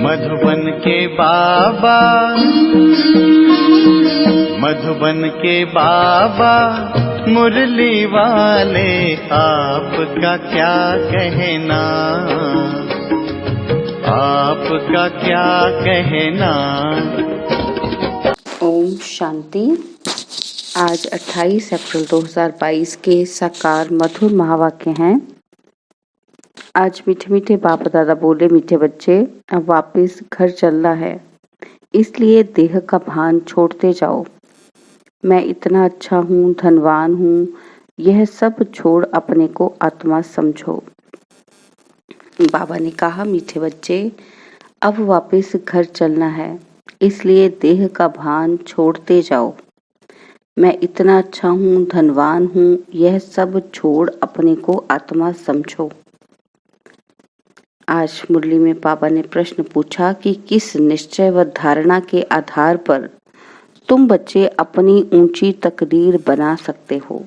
मधुबन के बाबा, मधुबन के बाबा मुरली वाले, आपका क्या कहना, आपका क्या कहना। ओम शांति। आज 28 अप्रैल 2022 के साकार मधुर महावाक्य हैं। आज मीठे मीठे बाप दादा बोले, मीठे बच्चे अब वापस घर चलना है, इसलिए देह का भान छोड़ते जाओ। मैं इतना अच्छा हूँ, धनवान हूँ, यह सब छोड़ अपने को आत्मा समझो। बाबा ने कहा, मीठे बच्चे अब वापस घर चलना है, इसलिए देह का भान छोड़ते जाओ। मैं इतना अच्छा हूँ, धनवान हूँ, यह सब छोड़ अपने को आत्मा समझो। आज मुरली में बाबा ने प्रश्न पूछा कि किस निश्चय व धारणा के आधार पर तुम बच्चे अपनी ऊंची तकदीर बना सकते हो।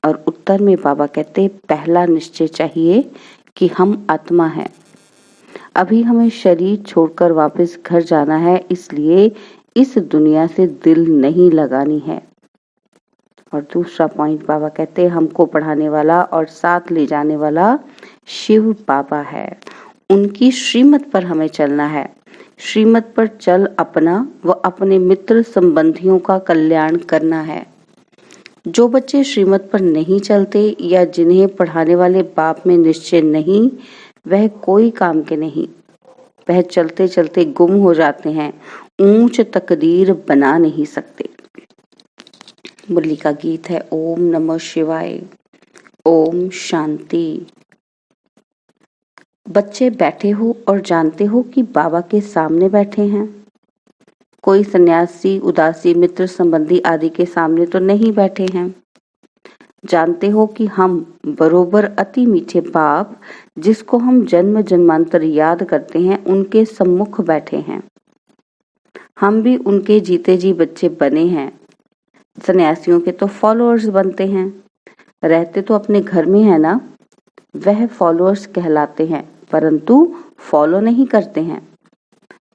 और उत्तर में बाबा कहते, पहला निश्चय चाहिए कि हम आत्मा हैं। अभी हमें शरीर छोड़कर वापस घर जाना है, इसलिए इस दुनिया से दिल नहीं लगानी है। और दूसरा पॉइंट बाबा कहते हैं, हमको पढ़ाने वाला और साथ ले जाने वाला शिव बाबा है। उनकी श्रीमत पर हमें चलना है। श्रीमत पर चल अपना व अपने मित्र संबंधियों का कल्याण करना है। जो बच्चे श्रीमत पर नहीं चलते या जिन्हें पढ़ाने वाले बाप में निश्चय नहीं, वह कोई काम के नहीं। वह चलते चलते गुम हो जाते हैं, ऊंच तकदीर बना नहीं सकते। मुरली का गीत है, ओम नमः शिवाय, ओम शांति। बच्चे बैठे हो और जानते हो कि बाबा के सामने बैठे हैं। कोई सन्यासी, उदासी, मित्र संबंधी आदि के सामने तो नहीं बैठे हैं। जानते हो कि हम बरोबर अति मीठे बाप, जिसको हम जन्म जन्मांतर याद करते हैं, उनके सम्मुख बैठे हैं। हम भी उनके जीते जी बच्चे बने हैं। सन्यासियों के तो फॉलोअर्स बनते हैं, रहते तो अपने घर में है ना। वह फॉलोअर्स कहलाते हैं, परंतु फॉलो नहीं करते हैं।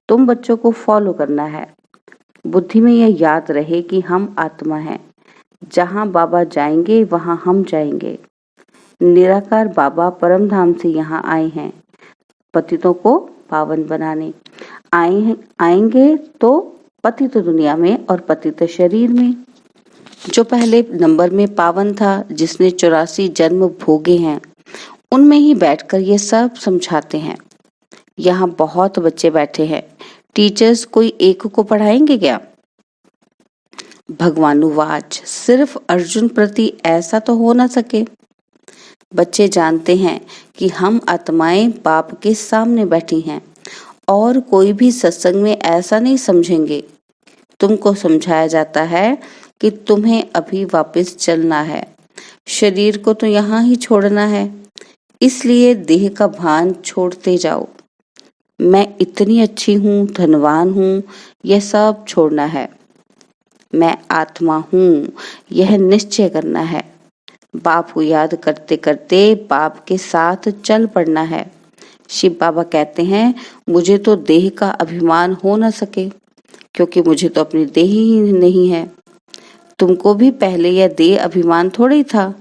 तुम बच्चों को फॉलो करना है। बुद्धि में यह याद रहे कि हम आत्मा हैं। जहाँ बाबा जाएंगे वहाँ हम जाएंगे। निराकार बाबा परम धाम से यहाँ आए हैं, पतितों को पावन बनाने आएंगे तो पतित दुनिया में और पतित शरीर में। जो पहले नंबर में पावन था, जिसने 84 जन्म भोगे हैं, उनमें ही बैठकर ये सब समझाते हैं। यहाँ बहुत बच्चे बैठे हैं, टीचर्स कोई एक को पढ़ाएंगे क्या? भगवानुवाच, सिर्फ अर्जुन प्रति ऐसा तो हो ना सके। बच्चे जानते हैं कि हम आत्माएं बाप के सामने बैठी हैं और कोई भी सत्संग में ऐसा नहीं समझेंगे। तुमको समझाया जाता है कि तुम्हें अभी वापस चलना है, शरीर को तो यहाँ ही छोड़ना है, इसलिए देह का भान छोड़ते जाओ। मैं इतनी अच्छी हूँ, धनवान हूँ, यह सब छोड़ना है। मैं आत्मा हूँ, यह निश्चय करना है। बाप को याद करते करते बाप के साथ चल पड़ना है। शिव बाबा कहते हैं, मुझे तो देह का अभिमान हो न सके, क्योंकि मुझे तो अपनी देह ही नहीं है। तुमको भी पहले यह देह अभिमान थोड़ी था।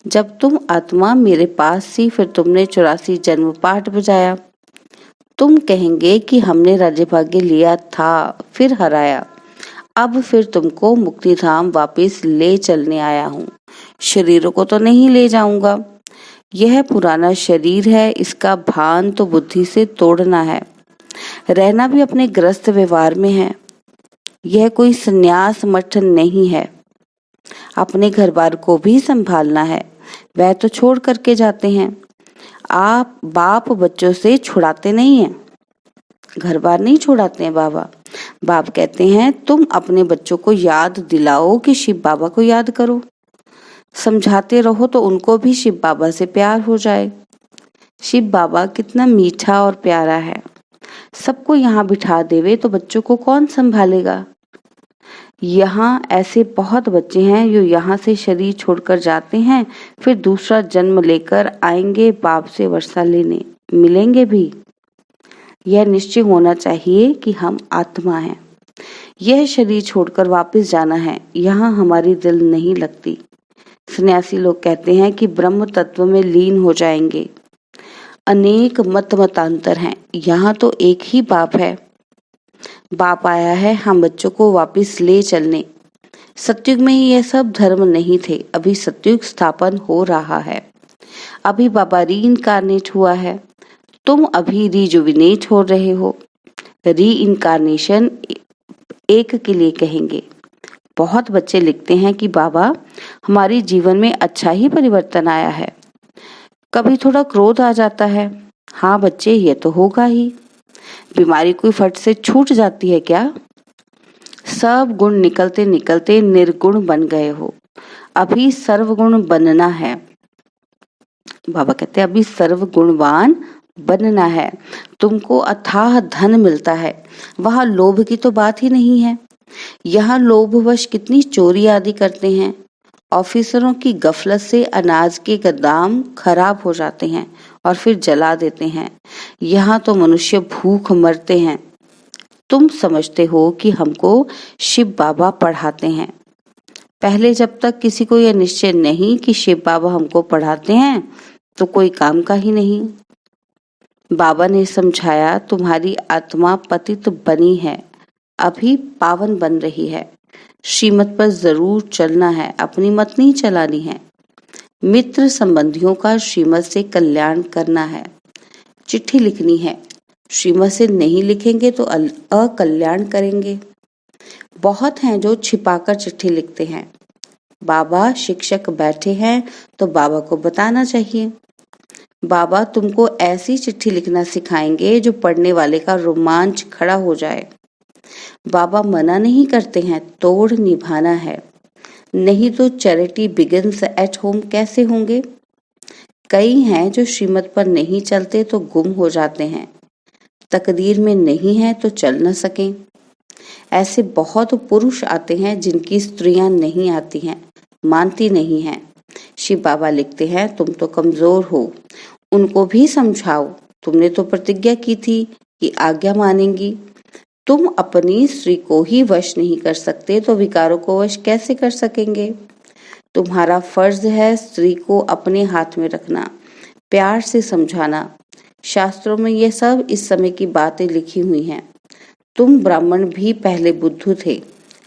जब तुम आत्मा मेरे पास थी, फिर तुमने 84 जन्म पाठ बजाया। तुम कहेंगे कि हमने राज्य भाग्य लिया था, फिर हराया। अब फिर तुमको मुक्ति धाम वापिस ले चलने आया हूँ। शरीरों को तो नहीं ले जाऊंगा। यह पुराना शरीर है, इसका भान तो बुद्धि से तोड़ना है। रहना भी अपने ग्रस्त व्यवहार में है। यह कोई संन्यास मठ नहीं है। अपने घर बार को भी संभालना है, वह तो छोड़ करके जाते हैं। आप बाप बच्चों से छुड़ाते नहीं हैं, घर बार नहीं छुड़ाते हैं बाबा। बाप कहते हैं, तुम अपने बच्चों को याद दिलाओ कि शिव बाबा को याद करो। समझाते रहो तो उनको भी शिव बाबा से प्यार हो जाए। शिव बाबा कितना मीठा और प्यारा है। सबको यहाँ बिठा देवे तो बच्चों को कौन संभालेगा? यहाँ ऐसे बहुत बच्चे हैं जो यहाँ से शरीर छोड़कर जाते हैं, फिर दूसरा जन्म लेकर आएंगे बाप से वर्षा लेने, मिलेंगे भी। यह निश्चय होना चाहिए कि हम आत्मा हैं। यह शरीर छोड़कर वापस जाना है, यहाँ हमारी दिल नहीं लगती। सन्यासी लोग कहते हैं कि ब्रह्म तत्व में लीन हो जाएंगे। अनेक मतांतर हैं, यहाँ तो एक ही बाप है। बाप आया है हम बच्चों को वापस ले चलने। सतयुग में ही यह सब धर्म नहीं थे, अभी सतयुग स्थापन हो रहा है। अभी बाबा रीइनकार्नेट हुआ है, तुम अभी रिजुविनेट हो रहे हो। रीइनकार्नेशन एक के लिए कहेंगे। बहुत बच्चे लिखते हैं कि बाबा हमारी जीवन में अच्छा ही परिवर्तन आया है, कभी थोड़ा क्रोध आ जाता है। हाँ बच्चे, ये तो होगा ही। बीमारी कोई फट से छूट जाती है क्या? सब गुण निकलते निकलते निर्गुण बन गए हो, अभी सर्वगुण बनना है। बाबा कहते हैं अभी सर्वगुणवान बनना है। तुमको अथाह धन मिलता है, वहां लोभ की तो बात ही नहीं है। यहाँ लोभवश कितनी चोरी आदि करते हैं। ऑफिसरों की गफलत से अनाज के गोदाम खराब हो जाते हैं और फिर जला देते हैं। यहाँ तो मनुष्य भूख मरते हैं। तुम समझते हो कि हमको शिव बाबा पढ़ाते हैं। पहले जब तक किसी को यह निश्चय नहीं कि शिव बाबा हमको पढ़ाते हैं तो कोई काम का ही नहीं। बाबा ने समझाया तुम्हारी आत्मा पतित बनी है, अभी पावन बन रही है। श्रीमत पर जरूर चलना है, अपनी मत नहीं चलानी है। मित्र संबंधियों का श्रीमत से कल्याण करना है। चिट्ठी लिखनी है, श्रीमत से नहीं लिखेंगे तो अकल्याण करेंगे। बहुत हैं जो छिपाकर चिट्ठी लिखते हैं। बाबा शिक्षक बैठे हैं तो बाबा को बताना चाहिए। बाबा तुमको ऐसी चिट्ठी लिखना सिखाएंगे जो पढ़ने वाले का रोमांच खड़ा हो जाए। बाबा मना नहीं करते हैं, तोड़ निभाना है, नहीं तो चैरिटी बिगिंस एट होम कैसे होंगे। कई हैं जो श्रीमत पर नहीं चलते तो गुम हो जाते हैं, तकदीर में नहीं है तो चल न सकें। ऐसे बहुत पुरुष आते हैं जिनकी स्त्रियां नहीं आती हैं, मानती नहीं हैं। शिव बाबा लिखते हैं तुम तो कमजोर हो, उनको भी समझाओ। तुमने तो प्रतिज्ञा की थी कि आज्ञा मानेंगी। तुम अपनी स्त्री को ही वश नहीं कर सकते तो विकारों को वश कैसे कर सकेंगे। तुम्हारा फर्ज है स्त्री को अपने हाथ में रखना, प्यार से समझाना। शास्त्रों में ये सब इस समय की बातें लिखी हुई हैं। तुम ब्राह्मण भी पहले बुद्धू थे,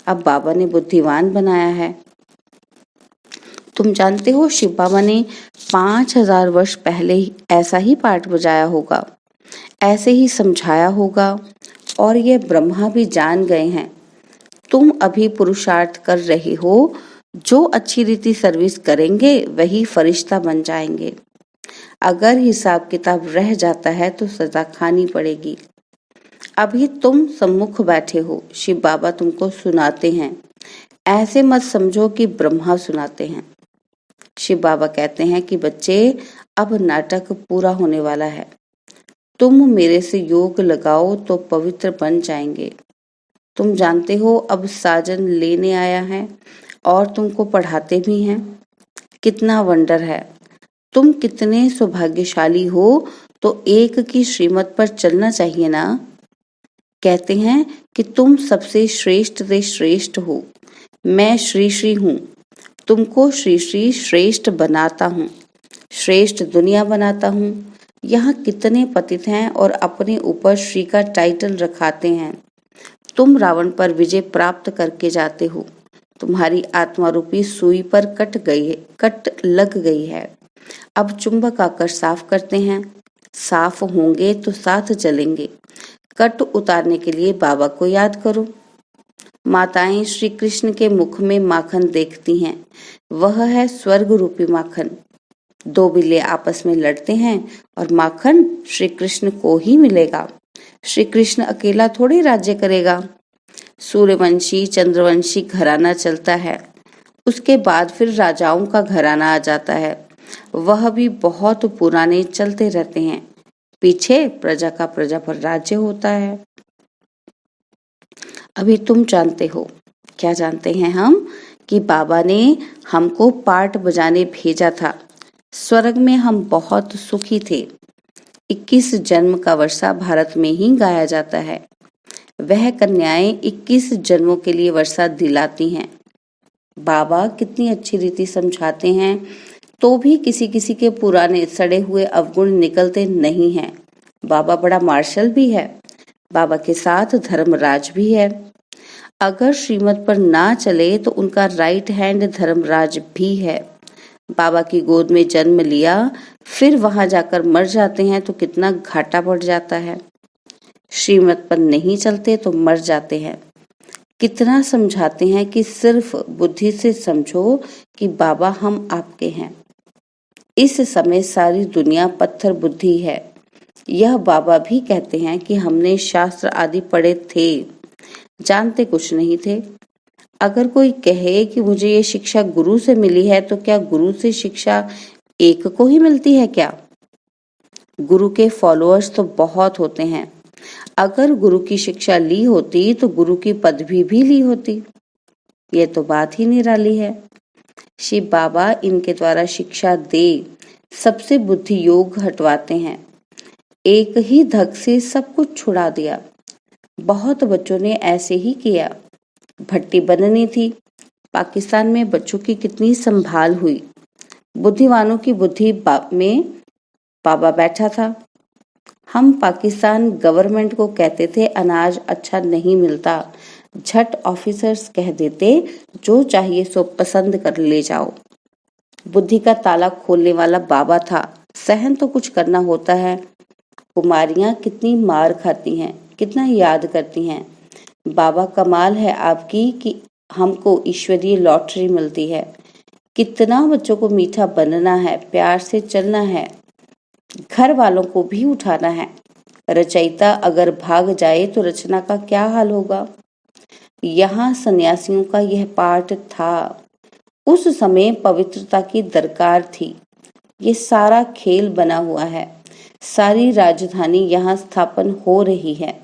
अब बाबा ने बुद्धिवान बनाया है। तुम जानते हो शिव बाबा ने 5000 वर्ष पहले ही ऐसा ही पाठ बजाया होगा, ऐसे ही समझाया होगा, और ये ब्रह्मा भी जान गए हैं। तुम अभी पुरुषार्थ कर रहे हो, जो अच्छी रीति सर्विस करेंगे वही फरिश्ता बन जाएंगे। अगर हिसाब किताब रह जाता है तो सजा खानी पड़ेगी। अभी तुम सम्मुख बैठे हो, शिव बाबा तुमको सुनाते हैं। ऐसे मत समझो कि ब्रह्मा सुनाते हैं। शिव बाबा कहते हैं कि बच्चे अब नाटक पूरा होने वाला है, तुम मेरे से योग लगाओ तो पवित्र बन जाएंगे। तुम जानते हो अब साजन लेने आया है और तुमको पढ़ाते भी हैं। कितना वंडर है, तुम कितने सौभाग्यशाली हो, तो एक की श्रीमत पर चलना चाहिए ना। कहते हैं कि तुम सबसे श्रेष्ठ से श्रेष्ठ हो। मैं श्री श्री हूँ, तुमको श्री श्री श्रेष्ठ बनाता हूँ, श्रेष्ठ दुनिया बनाता हूँ। यहाँ कितने पतित हैं और अपने ऊपर श्री का टाइटल रखाते हैं। तुम रावण पर विजय प्राप्त करके जाते हो। तुम्हारी आत्मा रूपी सुई पर कट लग गई है। अब चुंबक आकर साफ करते हैं। साफ होंगे तो साथ चलेंगे। कट उतारने के लिए बाबा को याद करो। माताएं श्री कृष्ण के मुख में माखन देखती हैं, वह है स्वर्ग रूपी माखन। दो बिल्ले आपस में लड़ते हैं और माखन श्री कृष्ण को ही मिलेगा। श्री कृष्ण अकेला थोड़ी राज्य करेगा। सूर्यवंशी चंद्रवंशी घराना चलता है, उसके बाद फिर राजाओं का घराना आ जाता है, वह भी बहुत पुराने चलते रहते हैं। पीछे प्रजा का प्रजा पर राज्य होता है। अभी तुम जानते हो, क्या जानते हैं हम, कि बाबा ने हमको पाठ बजाने भेजा था। स्वर्ग में हम बहुत सुखी थे। 21 जन्म का वर्षा भारत में ही गाया जाता है। वह कन्याएं 21 जन्मों के लिए वर्षा दिलाती हैं। बाबा कितनी अच्छी रीति समझाते हैं, तो भी किसी किसी के पुराने सड़े हुए अवगुण निकलते नहीं हैं। बाबा बड़ा मार्शल भी है। बाबा के साथ धर्मराज भी है। अगर श्रीमत पर ना चले तो उनका राइट हैंड धर्मराज भी है। बाबा की गोद में जन्म लिया, फिर वहां जाकर मर जाते हैं तो कितना घाटा पड़ जाता है। श्रीमत पर नहीं चलते तो मर जाते हैं। कितना समझाते हैं कि सिर्फ बुद्धि से समझो कि बाबा हम आपके हैं। इस समय सारी दुनिया पत्थर बुद्धि है। यह बाबा भी कहते हैं कि हमने शास्त्र आदि पढ़े थे, जानते कुछ नहीं थे। अगर कोई कहे कि मुझे ये शिक्षा गुरु से मिली है, तो क्या गुरु से शिक्षा एक को ही मिलती है क्या? गुरु के फॉलोअर्स तो बहुत होते हैं। अगर गुरु की शिक्षा ली होती तो गुरु की पदवी भी ली होती। ये तो बात ही निराली है। शिव बाबा इनके द्वारा शिक्षा दे सबसे बुद्धि योग हटवाते हैं। एक ही धक से सब कुछ छुड़ा दिया। बहुत बच्चों ने ऐसे ही किया। भट्टी बननी थी। पाकिस्तान में बच्चों की कितनी संभाल हुई। बुद्धिमानों की बुद्धि में बाबा बैठा था। हम पाकिस्तान गवर्नमेंट को कहते थे अनाज अच्छा नहीं मिलता। झट ऑफिसर्स कह देते जो चाहिए सो पसंद कर ले जाओ। बुद्धि का ताला खोलने वाला बाबा था। सहन तो कुछ करना होता है। कुमारियां कितनी मार खाती हैं, कितना याद करती हैं। बाबा कमाल है आपकी कि हमको ईश्वरीय लॉटरी मिलती है। कितना बच्चों को मीठा बनना है, प्यार से चलना है, घर वालों को भी उठाना है। रचयिता अगर भाग जाए तो रचना का क्या हाल होगा। यहाँ सन्यासियों का यह पाठ था। उस समय पवित्रता की दरकार थी। ये सारा खेल बना हुआ है। सारी राजधानी यहाँ स्थापन हो रही है।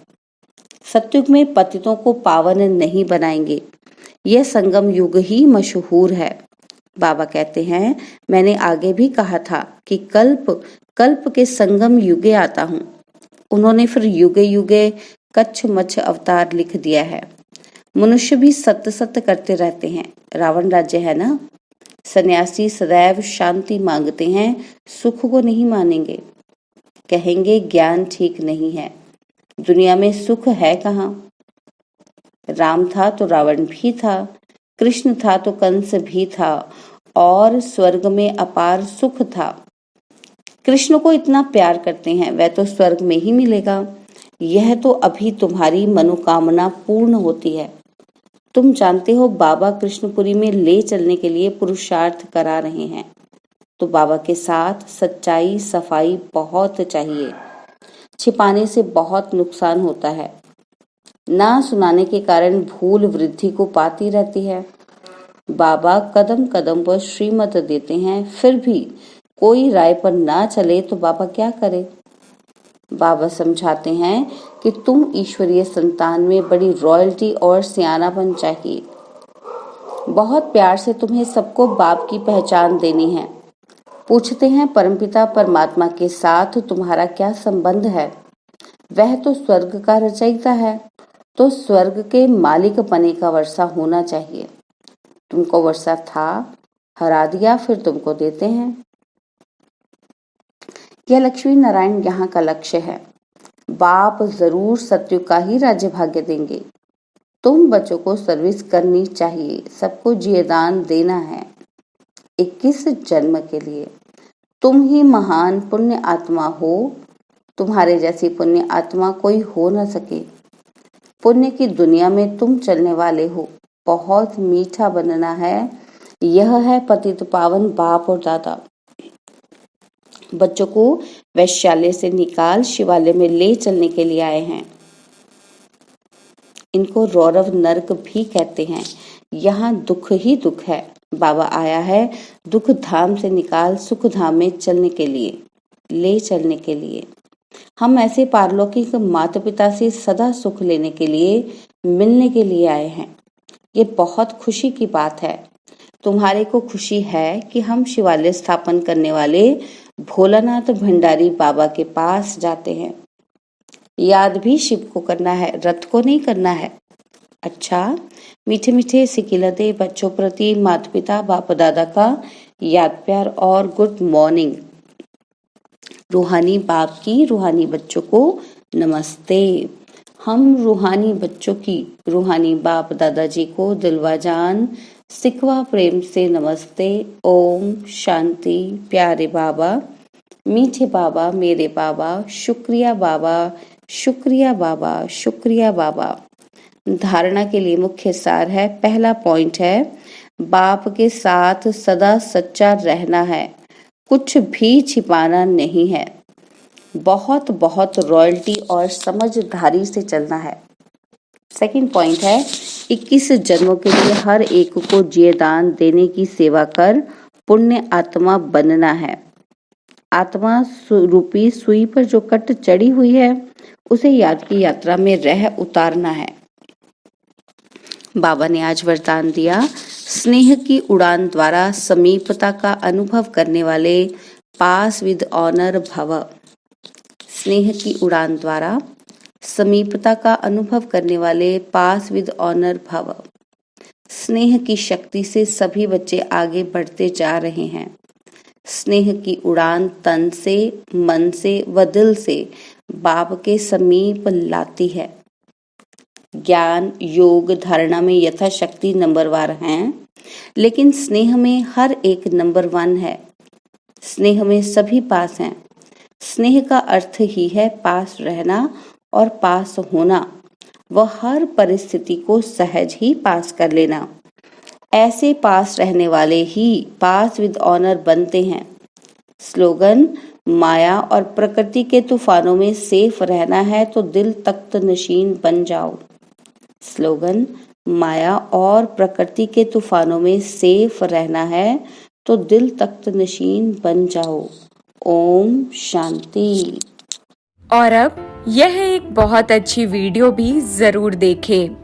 सतयुग में पतितों को पावन नहीं बनाएंगे। यह संगम युग ही मशहूर है। बाबा कहते हैं मैंने आगे भी कहा था कि कल्प के संगम युगे आता हूँ। उन्होंने फिर युगे युगे कच्छ मच्छ अवतार लिख दिया है। मनुष्य भी सत्य सत्य करते रहते हैं। रावण राज्य है ना। सन्यासी सदैव शांति मांगते हैं, सुख को नहीं मानेंगे। कहेंगे ज्ञान ठीक नहीं है। दुनिया में सुख है कहाँ। राम था तो रावण भी था, कृष्ण था तो कंस भी था, और स्वर्ग में अपार सुख था। कृष्ण को इतना प्यार करते हैं, वह तो स्वर्ग में ही मिलेगा। यह तो अभी तुम्हारी मनोकामना पूर्ण होती है। तुम जानते हो बाबा कृष्णपुरी में ले चलने के लिए पुरुषार्थ करा रहे हैं। तो बाबा के साथ सच्चाई सफाई बहुत चाहिए। छिपाने से बहुत नुकसान होता है। ना सुनाने के कारण भूल वृद्धि को पाती रहती है। बाबा कदम कदम पर श्रीमत देते हैं, फिर भी कोई राय पर ना चले तो बाबा क्या करे। बाबा समझाते हैं कि तुम ईश्वरीय संतान में बड़ी रॉयल्टी और सियानापन चाहिए। बहुत प्यार से तुम्हें सबको बाप की पहचान देनी है। पूछते हैं परमपिता परमात्मा के साथ तुम्हारा क्या संबंध है। वह तो स्वर्ग का रचयिता है, तो स्वर्ग के मालिक बने का वर्षा होना चाहिए। तुमको वर्षा था, हरा दिया, फिर तुमको देते हैं। यह लक्ष्मी नारायण यहाँ का लक्ष्य है। बाप जरूर सत्युग का ही राज्य भाग्य देंगे। तुम बच्चों को सर्विस करनी चाहिए, सबको जियेदान देना है। 21 जन्म के लिए तुम ही महान पुण्य आत्मा हो। तुम्हारे जैसी पुण्य आत्मा कोई हो न सके। पुण्य की दुनिया में तुम चलने वाले हो। बहुत मीठा बनना है। यह है पतित पावन बाप और दादा। बच्चों को वैश्यालय से निकाल शिवालय में ले चलने के लिए आए हैं। इनको रौरव नरक भी कहते हैं। यहाँ दुख ही दुख है। बाबा आया है दुख धाम से निकाल सुख धाम में चलने के लिए, ले चलने के लिए। हम ऐसे पारलौकिक माता पिता से सदा सुख लेने के लिए, मिलने के लिए आए हैं। ये बहुत खुशी की बात है। तुम्हारे को खुशी है कि हम शिवालय स्थापन करने वाले भोलानाथ भंडारी बाबा के पास जाते हैं। याद भी शिव को करना है, रथ को नहीं करना है। अच्छा, मीठे मीठे सिकिलते बच्चों प्रति माता पिता बाप दादा का याद प्यार और गुड मॉर्निंग। रूहानी बाप की रूहानी बच्चों को नमस्ते। हम रूहानी बच्चों की रूहानी बाप दादाजी को दिलवा जान सिकवा प्रेम से नमस्ते। ओम शांति। प्यारे बाबा, मीठे बाबा, मेरे बाबा, शुक्रिया बाबा, शुक्रिया बाबा, शुक्रिया बाबा। धारणा के लिए मुख्य सार है, पहला पॉइंट है, बाप के साथ सदा सच्चा रहना है, कुछ भी छिपाना नहीं है, बहुत बहुत रॉयल्टी और समझदारी से चलना है। सेकंड पॉइंट है, 21 जन्मों के लिए हर एक को जीवदान देने की सेवा कर पुण्य आत्मा बनना है। आत्मा रूपी सुई पर जो कट चढ़ी हुई है उसे याद की यात्रा में रह उतारना है। बाबा ने आज वरदान दिया, स्नेह की उड़ान द्वारा समीपता का अनुभव करने वाले पास विद ऑनर भव। स्नेह की उड़ान द्वारा समीपता का अनुभव करने वाले पास विद ऑनर भव। स्नेह की शक्ति से सभी बच्चे आगे बढ़ते जा रहे हैं। स्नेह की उड़ान तन से, मन से व दिल से बाप के समीप लाती है। ज्ञान योग धारणा में यथाशक्ति नंबरवार हैं, लेकिन स्नेह में हर एक नंबर 1 है। स्नेह में सभी पास हैं। स्नेह का अर्थ ही है पास रहना और पास होना, वह हर परिस्थिति को सहज ही पास कर लेना। ऐसे पास रहने वाले ही पास विद ऑनर बनते हैं। स्लोगन, माया और प्रकृति के तूफानों में सेफ रहना है तो दिल तख्त नशीन बन जाओ। स्लोगन, माया और प्रकृति के तूफानों में सेफ रहना है तो दिल तख्त नशीन बन जाओ। ओम शांति। और अब यह एक बहुत अच्छी वीडियो भी जरूर देखें।